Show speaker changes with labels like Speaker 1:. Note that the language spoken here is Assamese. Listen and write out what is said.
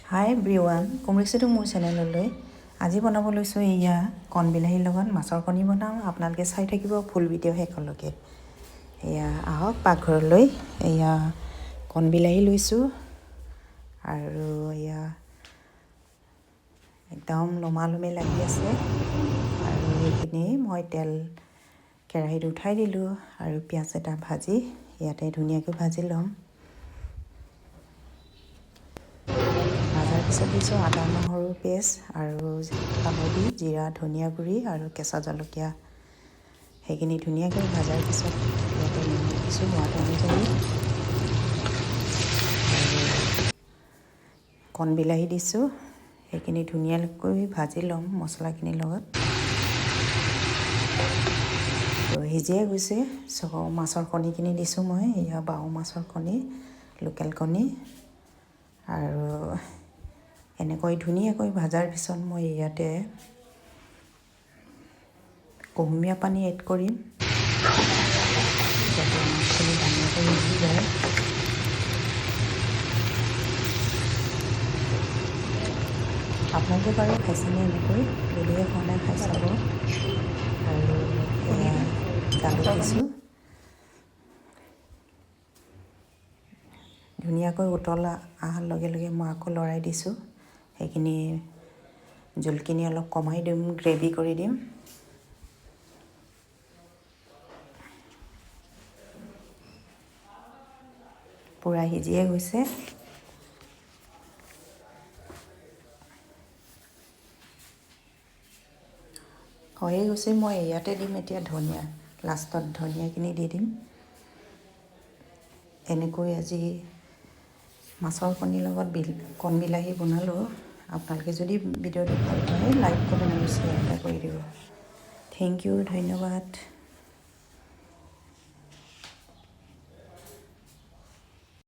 Speaker 1: হাই এভৰিৱান, কুমৰিচিটো মোৰ চেনেললৈ আজি বনাব লৈছোঁ এয়া কণবিলাহীৰ লগত মাছৰ কণী বনাওঁ। আপোনালোকে চাই থাকিব ফুল ভিডিঅ' শেষলৈকে। এয়া আহক পাকঘৰলৈ। এয়া কণবিলাহী লৈছোঁ আৰু এয়া একদম লমালমে লাগি আছে আৰু এইখিনি মই তেল কেৰাহীত উঠাই দিলোঁ আৰু পিঁয়াজ এটা ভাজি ইয়াতে ধুনীয়াকৈ ভাজি ল'ম। ভাজাৰ পিছত দিছোঁ আদা নহৰু পেষ্ট আৰু হালধি, জিৰা, ধনিয়া গুড়ি আৰু কেঁচা জলকীয়া। সেইখিনি ধুনীয়াকৈ ভাজাৰ পিছত ইয়াতে নিমখ দিছোঁ সোৱাদ অনুযায়ী আৰু কণবিলাহী দিছোঁ। সেইখিনি ধুনীয়াকৈ ভাজি ল'ম মছলাখিনিৰ লগত। তো সিজিয়ে গৈছে। মাছৰ কণীখিনি দিছোঁ মই। এয়া বাও মাছৰ কণী, লোকেল কণী আৰু এনেকৈ ধুনীয়াকৈ ভাজাৰ পিছত মই ইয়াতে কুহুমীয়া পানী এড কৰিম যাতে মাছখিনি ধুনীয়াকৈ সিজি যায়। আপোনালোকে বাৰু খাইছেনে এনেকৈ? যদিহে খোৱা নাই খাই চাব। আৰু এয়া জালুক দিছোঁ। ধুনীয়াকৈ উতল অহাৰ লগে লগে মই আকৌ লৰাই দিছোঁ। সেইখিনি জোলখিনি অলপ কমাই দিম, গ্ৰেভি কৰি দিম। পূৰা সিজিয়ে গৈছে। হৈয়ে গৈছে। মই ইয়াতে দিম এতিয়া ধনিয়া, লাষ্টত ধনিয়াখিনি দি দিম। এনেকৈ আজি মাছৰ কণীৰ লগত কণবিলাহী বনালোঁ। আপোনালোকে যদি ভিডিঅ'টো ভাল পায় লাইক, কমেণ্ট আৰু শ্বেয়াৰ এটা কৰি দিব। থেংক ইউ, ধন্যবাদ।